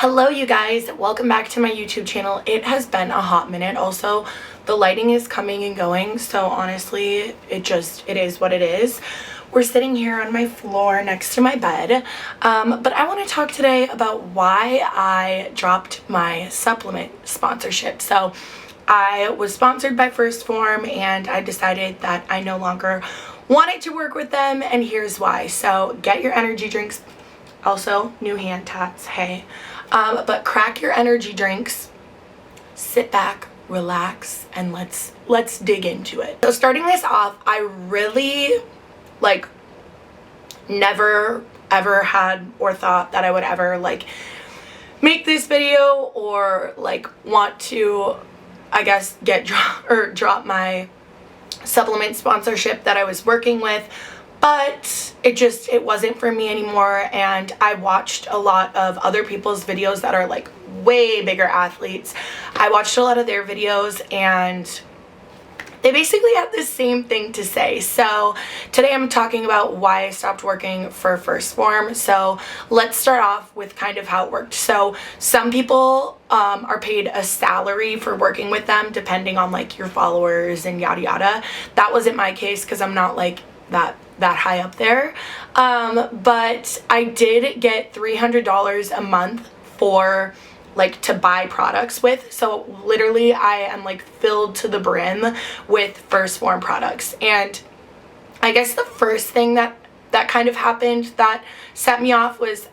Hello you guys, welcome back to my YouTube channel. It has been a hot minute. Also, the lighting is coming and going, so honestly, it is what it is. We're sitting here on my floor next to my bed, but I want to talk today about why I dropped my supplement sponsorship. So I was sponsored by Phorm and I decided that I no longer wanted to work with them, and here's why. So get your energy drinks. Also, new hand tats, hey. But crack your energy drinks, sit back, relax, and let's dig into it. So starting this off, I really never ever had or thought that I would ever make this video or want to, I guess, drop my supplement sponsorship that I was working with. But it wasn't for me anymore, and I watched a lot of other people's videos that are way bigger athletes. I watched a lot of their videos and they basically have the same thing to say. So today I'm talking about why I stopped working for Phorm. So let's start off with kind of how it worked. So some people are paid a salary for working with them depending on your followers and yada yada. That wasn't my case because I'm not that high up there, but I did get $300 a month for to buy products with. So literally I am filled to the brim with Phorm products. And I guess the first thing that kind of happened that set me off was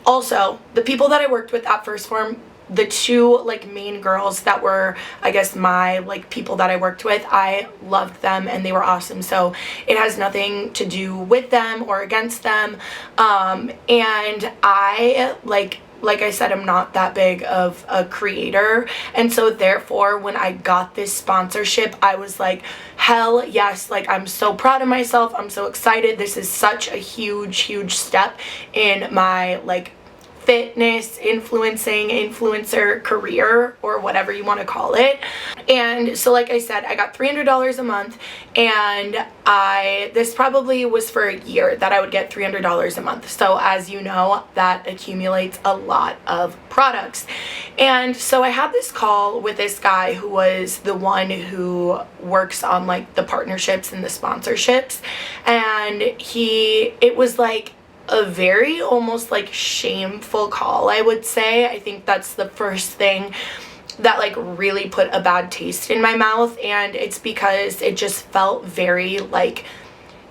also the people that I worked with at Phorm. The two main girls that were, I guess, my people that I worked with, I loved them and they were awesome. So it has nothing to do with them or against them. And I like I said, I'm not that big of a creator, and so therefore when I got this sponsorship, I was like, hell yes, I'm so proud of myself. I'm so excited. This is such a huge step in my fitness influencer career, or whatever you want to call it. And so like I said, I got $300 a month, and this probably was for a year that I would get $300 a month. So as you know, that accumulates a lot of products. And so I had this call with this guy who was the one who works on the partnerships and the sponsorships, and it was a very almost shameful call, I would say. I think that's the first thing that really put a bad taste in my mouth, and it's because it just felt very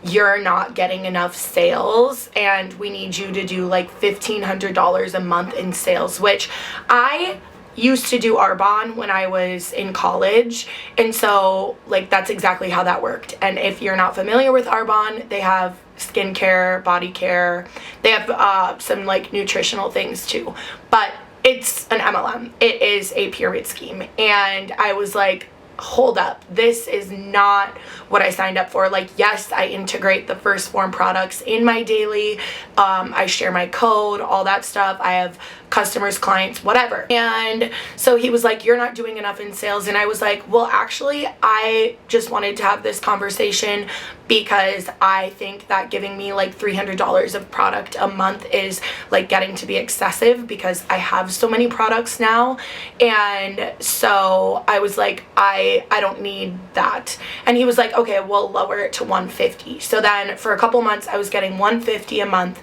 you're not getting enough sales and we need you to do $1,500 a month in sales, which I used to do Arbonne when I was in college, and so that's exactly how that worked. And if you're not familiar with Arbonne, they have skincare, body care, they have some nutritional things too, but it's an MLM. It is a pyramid scheme. And I was like, hold up, this is not what I signed up for. Yes, I integrate the Phorm products in my daily, I share my code, all that stuff. I have customers, clients, whatever. And so he was like, you're not doing enough in sales. And I was like, well, actually, I just wanted to have this conversation because I think that giving me $300 of product a month is getting to be excessive, because I have so many products now. And so I was like, I don't need that. And he was like, okay, we'll lower it to $150. So then for a couple months I was getting $150 a month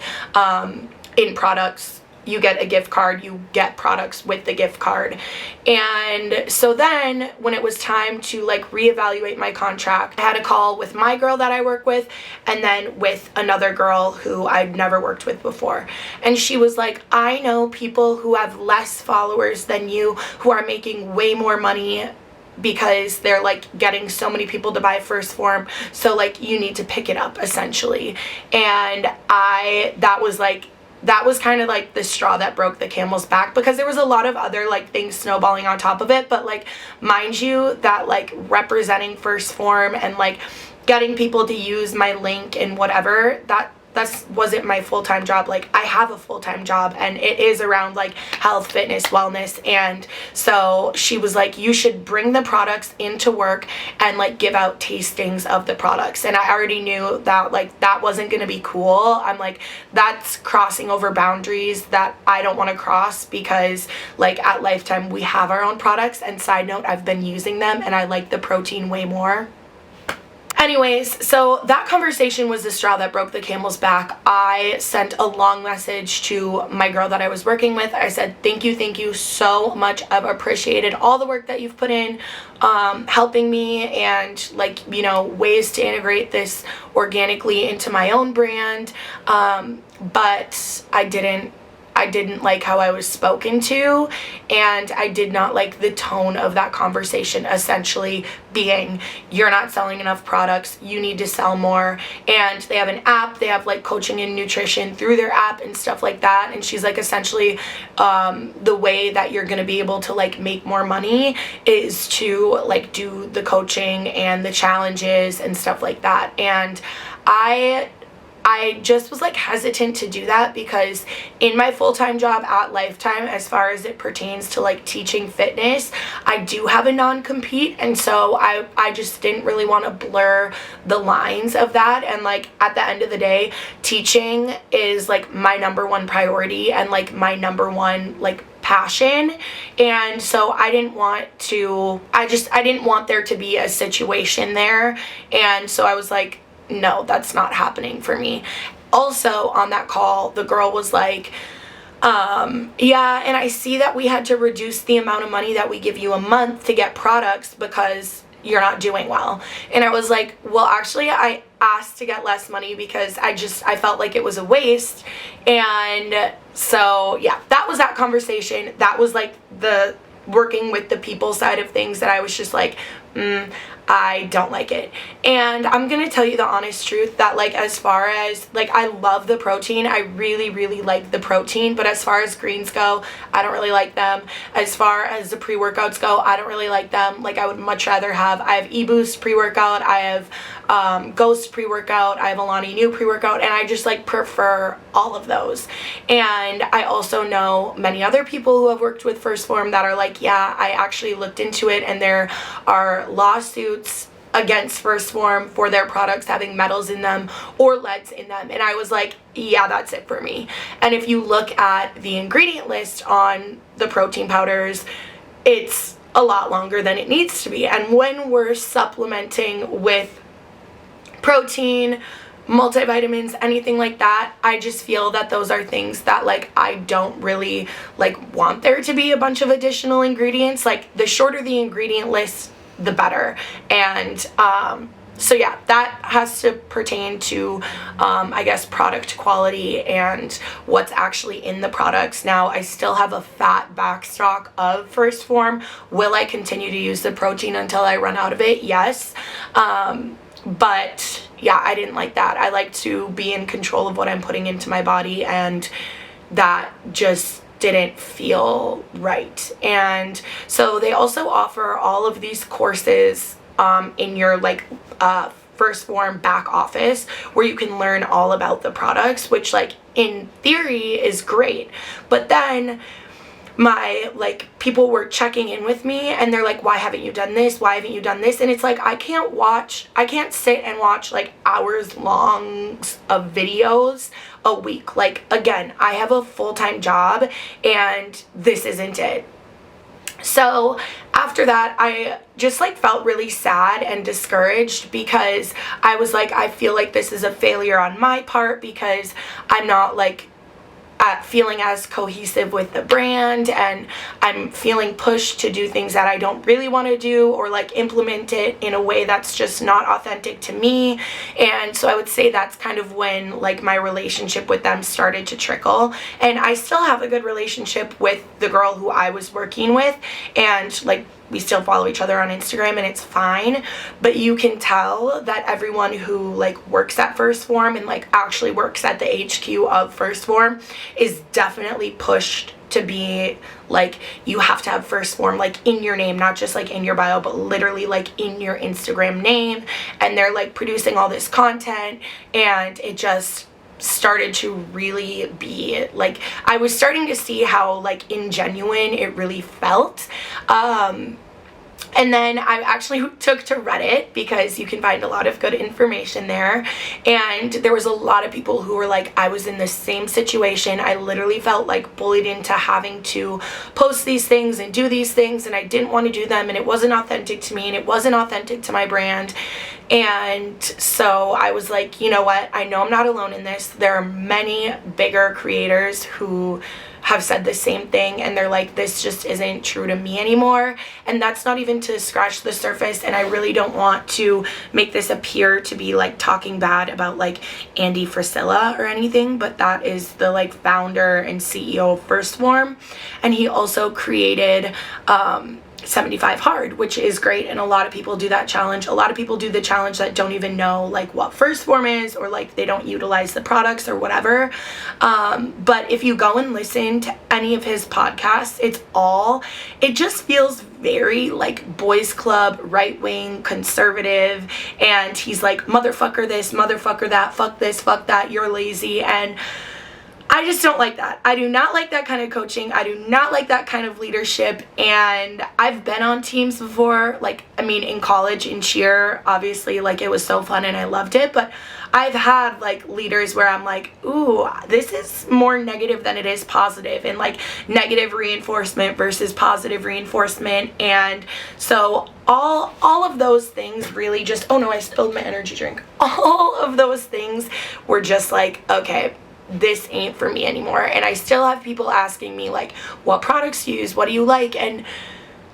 in products. You get a gift card, you get products with the gift card. And so then when it was time to reevaluate my contract, I had a call with my girl that I work with, and then with another girl who I'd never worked with before. And she was like, I know people who have less followers than you who are making way more money because they're getting so many people to buy Phorm, so you need to pick it up, essentially. And that was kind of the straw that broke the camel's back, because there was a lot of other things snowballing on top of it. But mind you, that representing Phorm and getting people to use my link and whatever, wasn't my full-time job. Like, I have a full-time job, and it is around like health, fitness, wellness. And so she was like, you should bring the products into work and like give out tastings of the products. And I already knew that like that wasn't gonna be cool. I'm like, that's crossing over boundaries that I don't want to cross, because like at Lifetime we have our own products, and side note, I've been using them and I like the protein way more. Anyways, so that conversation was the straw that broke the camel's back. I sent a long message to my girl that I was working with. I said, thank you so much. I've appreciated all the work that you've put in, helping me, and like, you know, ways to integrate this organically into my own brand. But I didn't like how I was spoken to, and I did not like the tone of that conversation, essentially being, you're not selling enough products, you need to sell more. And they have an app, they have like coaching and nutrition through their app and stuff like that. And she's like, essentially, the way that you're gonna be able to like make more money is to like do the coaching and the challenges and stuff like that. And I just was like hesitant to do that, because in my full-time job at Lifetime, as far as it pertains to like teaching fitness, I do have a non-compete, and so I just didn't really want to blur the lines of that. And like at the end of the day, teaching is like my number one priority and like my number one like passion. And so I didn't want there to be a situation there. And so I was like, no, that's not happening for me. Also on that call, the girl was like, yeah, and I see that we had to reduce the amount of money that we give you a month to get products because you're not doing well. And I was like, well, actually I asked to get less money because I felt like it was a waste. And so yeah, that was that conversation. That was like the working with the people side of things that I was just like, I don't like it. And I'm gonna tell you the honest truth that like, as far as like, I love the protein, I really like the protein, but as far as greens go, I don't really like them. As far as the pre-workouts go, I don't really like them. Like, I would much rather have, I have eBoost pre-workout, I have Ghost pre-workout, I have Alani Nu pre-workout, and I just like prefer all of those. And I also know many other people who have worked with Phorm that are like, yeah, I actually looked into it, and there are lawsuits against Phorm for their products having metals in them or leads in them. And I was like, yeah, that's it for me. And if you look at the ingredient list on the protein powders, it's a lot longer than it needs to be. And when we're supplementing with protein, multivitamins, anything like that, I just feel that those are things that like I don't really like want there to be a bunch of additional ingredients. Like, the shorter the ingredient list, the better. And so yeah, that has to pertain to I guess product quality and what's actually in the products. Now, I still have a fat backstock of Phorm. Will I continue to use the protein until I run out of it? Yes. But yeah, I didn't like that. I like to be in control of what I'm putting into my body, and that just didn't feel right. And so they also offer all of these courses in your like Phorm back office, where you can learn all about the products, which like in theory is great. But then my like people were checking in with me, and they're like, why haven't you done this, why haven't you done this? And it's like, I can't sit and watch like hours long of videos a week. Like, again, I have a full-time job, and this isn't it. So after that, I just like felt really sad and discouraged, because I was like, I feel like this is a failure on my part, because I'm not like feeling as cohesive with the brand, and I'm feeling pushed to do things that I don't really want to do, or like implement it in a way that's just not authentic to me. And so I would say that's kind of when like my relationship with them started to trickle. And I still have a good relationship with the girl who I was working with, and like we still follow each other on Instagram, and it's fine. But you can tell that everyone who like works at Phorm and like actually works at the HQ of Phorm is definitely pushed to be like, you have to have Phorm like in your name, not just like in your bio, but literally like in your Instagram name. And they're like producing all this content, and it just started to really be like, I was starting to see how like ingenuine it really felt. And then I actually took to Reddit because you can find a lot of good information there. And there was a lot of people who were like, I was in the same situation. I literally felt like bullied into having to post these things and do these things, and I didn't want to do them, and it wasn't authentic to me, and it wasn't authentic to my brand. And so I was like, you know what? I know I'm not alone in this. There are many bigger creators who have said the same thing, and they're like, this just isn't true to me anymore. And that's not even to scratch the surface, and I really don't want to make this appear to be like talking bad about like Andy Frisella or anything, but that is the like founder and CEO of Phorm, and he also created 75 hard, which is great, and a lot of people do that challenge. A lot of people do the challenge that don't even know like what Phorm is, or like they don't utilize the products or whatever. But if you go and listen to any of his podcasts, it just feels very like boys club, right-wing, conservative, and he's like, motherfucker this, motherfucker that, fuck this, fuck that, you're lazy. And I just don't like that. I do not like that kind of coaching. I do not like that kind of leadership. And I've been on teams before, like, I mean, in college, in cheer, obviously, like, it was so fun and I loved it. But I've had, like, leaders where I'm like, ooh, this is more negative than it is positive. And, like, negative reinforcement versus positive reinforcement. And so all of those things really just, oh no, I spilled my energy drink. All of those things were just like, okay, this ain't for me anymore. And I still have people asking me like, what products you use, what do you like? And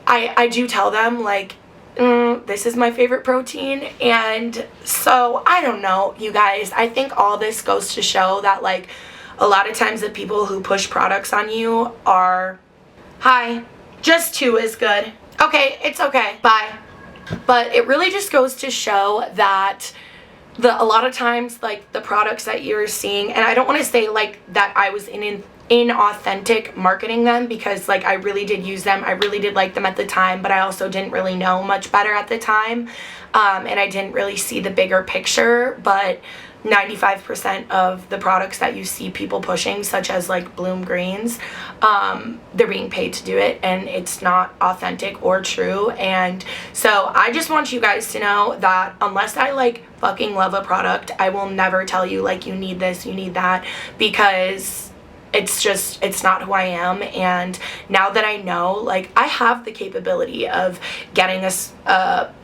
I do tell them like, this is my favorite protein. And so I don't know, you guys, I think all this goes to show that like a lot of times the people who push products on you are, hi, just 2 is good, okay, it's okay, bye. But it really just goes to show that a lot of times, like, the products that you're seeing, and I don't want to say, like, that I was inauthentic marketing them, because, like, I really did use them. I really did like them at the time, but I also didn't really know much better at the time, and I didn't really see the bigger picture. But 95% of the products that you see people pushing, such as like Bloom Greens, they're being paid to do it, and it's not authentic or true. And so I just want you guys to know that unless I like fucking love a product, I will never tell you like, you need this, you need that, because it's not who I am. And now that I know, like, I have the capability of getting a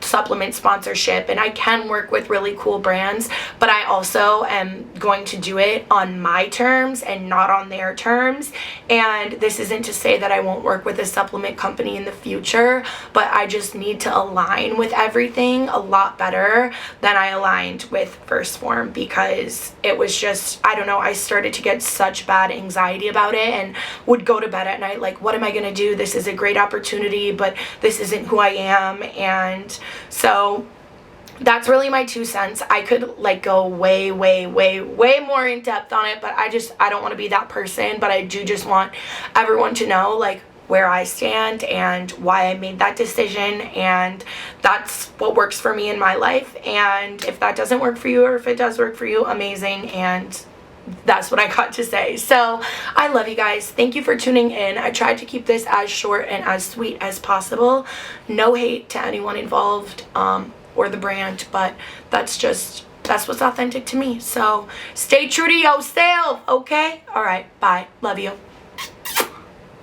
supplement sponsorship, and I can work with really cool brands, but I also am going to do it on my terms and not on their terms. And this isn't to say that I won't work with a supplement company in the future, but I just need to align with everything a lot better than I aligned with Phorm, because it was just, I don't know, I started to get such bad anxiety about it and would go to bed at night like, what am I gonna do? This is a great opportunity, but this isn't who I am. And so that's really my 2 cents. I could like go way more in depth on it, but I don't want to be that person. But I do just want everyone to know like where I stand and why I made that decision, and that's what works for me in my life. And if that doesn't work for you, or if it does work for you, amazing. And that's what I got to say. So I love you guys. Thank you for tuning in. I tried to keep this as short and as sweet as possible. No hate to anyone involved or the brand, but that's what's authentic to me. So stay true to yourself, okay? All right, bye. Love you.